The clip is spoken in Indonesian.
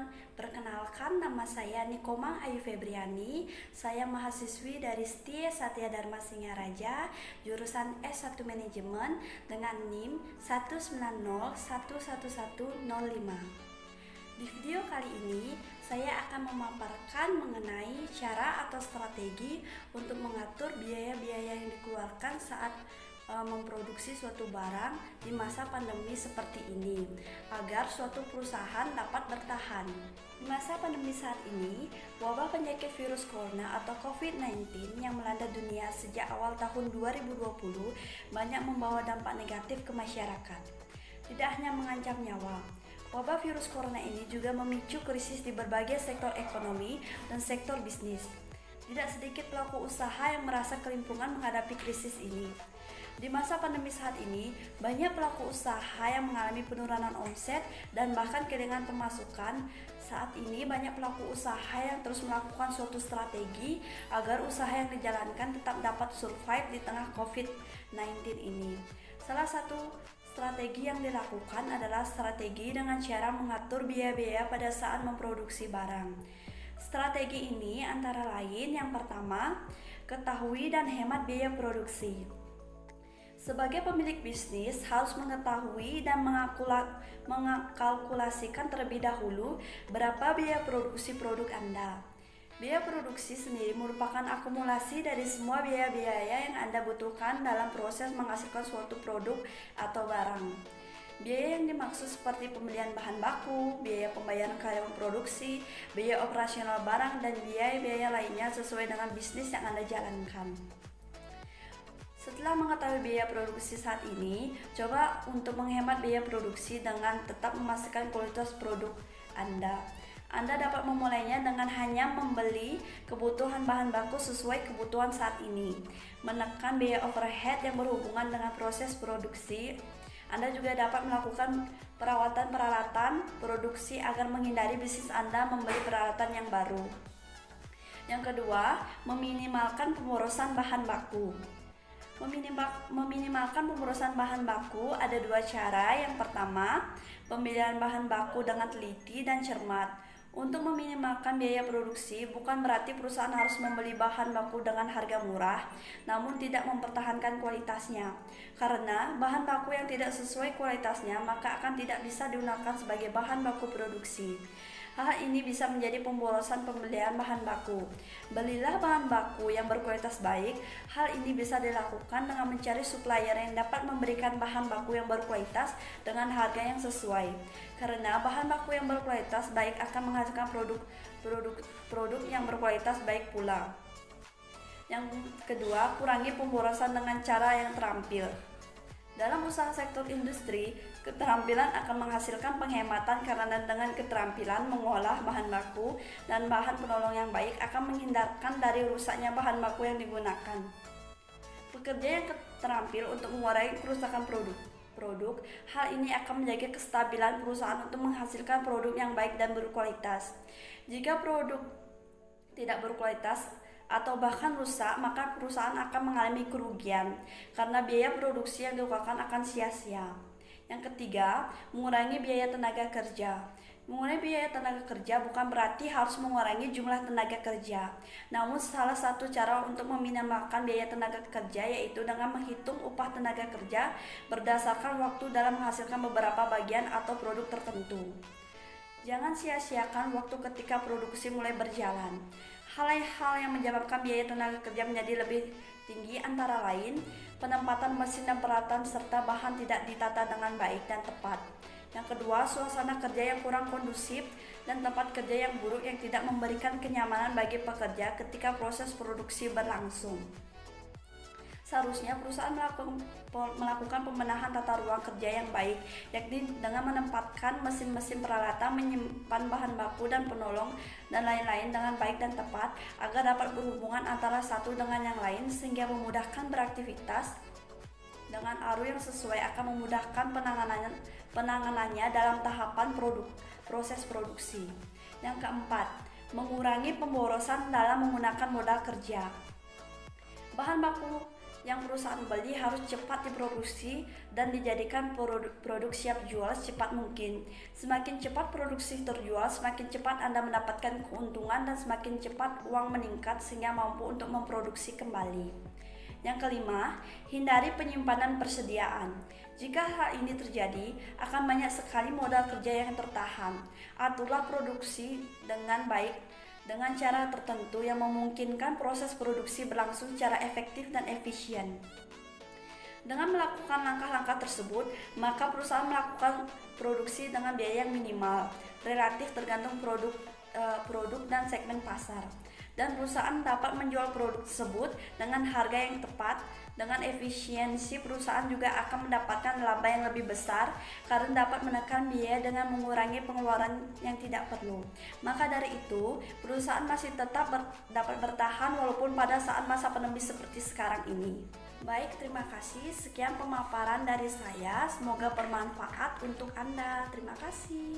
teman-teman, perkenalkan nama saya Nikomang Ayu Febriani. Saya mahasiswi dari STI Satya Dharma Singaraja, jurusan S1 Manajemen dengan NIM 190111105. Di video kali ini, saya akan memaparkan mengenai cara atau strategi untuk mengatur biaya-biaya yang dikeluarkan saat memproduksi suatu barang di masa pandemi seperti ini, agar suatu perusahaan dapat bertahan. Di masa pandemi saat ini, wabah penyakit virus corona atau COVID-19 yang melanda dunia sejak awal tahun 2020 banyak membawa dampak negatif ke masyarakat. Tidak hanya mengancam nyawa, wabah virus corona ini juga memicu krisis di berbagai sektor ekonomi dan sektor bisnis. Tidak sedikit pelaku usaha yang merasa kelimpungan menghadapi krisis ini. Di masa pandemi saat ini, banyak pelaku usaha yang mengalami penurunan omset dan bahkan kehilangan pemasukan. Saat ini banyak pelaku usaha yang terus melakukan suatu strategi agar usaha yang dijalankan tetap dapat survive di tengah COVID-19 ini. Salah satu strategi yang dilakukan adalah strategi dengan cara mengatur biaya-biaya pada saat memproduksi barang. Strategi ini antara lain yang pertama, ketahui dan hemat biaya produksi. Sebagai pemilik bisnis harus mengetahui dan mengkalkulasikan terlebih dahulu berapa biaya produksi produk Anda. Biaya produksi sendiri merupakan akumulasi dari semua biaya-biaya yang Anda butuhkan dalam proses menghasilkan suatu produk atau barang. Biaya yang dimaksud seperti pembelian bahan baku, biaya pembayaran karyawan produksi, biaya operasional barang, dan biaya-biaya lainnya sesuai dengan bisnis yang Anda jalankan. Setelah mengetahui biaya produksi saat ini, coba untuk menghemat biaya produksi dengan tetap memastikan kualitas produk Anda. Anda dapat memulainya dengan hanya membeli kebutuhan bahan baku sesuai kebutuhan saat ini, menekan biaya overhead yang berhubungan dengan proses produksi. Anda juga dapat melakukan perawatan peralatan produksi agar menghindari bisnis Anda membeli peralatan yang baru. Yang kedua, meminimalkan pemborosan bahan baku. Meminimalkan pemborosan bahan baku ada dua cara. Yang pertama, pemilihan bahan baku dengan teliti dan cermat. Untuk meminimalkan biaya produksi, bukan berarti perusahaan harus membeli bahan baku dengan harga murah, namun tidak mempertahankan kualitasnya. Karena bahan baku yang tidak sesuai kualitasnya, maka akan tidak bisa digunakan sebagai bahan baku produksi. Hal ini bisa menjadi pemborosan pembelian bahan baku. Belilah bahan baku yang berkualitas baik. Hal ini bisa dilakukan dengan mencari supplier yang dapat memberikan bahan baku yang berkualitas dengan harga yang sesuai. Karena bahan baku yang berkualitas baik akan menghasilkan produk yang berkualitas baik pula. Yang kedua, kurangi pemborosan dengan cara yang terampil. Dalam usaha sektor industri, keterampilan akan menghasilkan penghematan karena dengan keterampilan mengolah bahan baku dan bahan penolong yang baik akan menghindarkan dari rusaknya bahan baku yang digunakan. Pekerja yang terampil untuk mengurangi kerusakan produk, hal ini akan menjaga kestabilan perusahaan untuk menghasilkan produk yang baik dan berkualitas. Jika produk tidak berkualitas atau bahkan rusak, maka perusahaan akan mengalami kerugian karena biaya produksi yang dilakukan akan sia-sia. Yang ketiga, mengurangi biaya tenaga kerja. Mengurangi biaya tenaga kerja bukan berarti harus mengurangi jumlah tenaga kerja. Namun salah satu cara untuk meminimalkan biaya tenaga kerja yaitu dengan menghitung upah tenaga kerja berdasarkan waktu dalam menghasilkan beberapa bagian atau produk tertentu. Jangan sia-siakan waktu ketika produksi mulai berjalan. Hal-hal yang menyebabkan biaya tenaga kerja menjadi lebih tinggi antara lain penempatan mesin dan peralatan serta bahan tidak ditata dengan baik dan tepat. Yang kedua, suasana kerja yang kurang kondusif dan tempat kerja yang buruk yang tidak memberikan kenyamanan bagi pekerja ketika proses produksi berlangsung. Seharusnya perusahaan melakukan pembenahan tata ruang kerja yang baik, yakni dengan menempatkan mesin-mesin peralatan, menyimpan bahan baku dan penolong, dan lain-lain dengan baik dan tepat, agar dapat berhubungan antara satu dengan yang lain sehingga memudahkan beraktivitas dengan arus yang sesuai akan memudahkan penanganannya dalam tahapan proses produksi. Yang keempat, mengurangi pemborosan dalam menggunakan modal kerja. Bahan baku yang perusahaan beli harus cepat diproduksi dan dijadikan produk siap jual secepat mungkin. Semakin cepat produksi terjual, semakin cepat Anda mendapatkan keuntungan dan semakin cepat uang meningkat sehingga mampu untuk memproduksi kembali. Yang kelima, hindari penyimpanan persediaan. Jika hal ini terjadi, akan banyak sekali modal kerja yang tertahan. Aturlah produksi dengan baik dengan cara tertentu yang memungkinkan proses produksi berlangsung secara efektif dan efisien. Dengan melakukan langkah-langkah tersebut, maka perusahaan melakukan produksi dengan biaya yang minimal, relatif tergantung produk dan segmen pasar. Dan perusahaan dapat menjual produk tersebut dengan harga yang tepat. Dengan efisiensi, perusahaan juga akan mendapatkan laba yang lebih besar karena dapat menekan biaya dengan mengurangi pengeluaran yang tidak perlu. Maka dari itu, perusahaan masih tetap dapat bertahan walaupun pada saat masa pandemi seperti sekarang ini. Baik, terima kasih. Sekian pemaparan dari saya. Semoga bermanfaat untuk Anda. Terima kasih.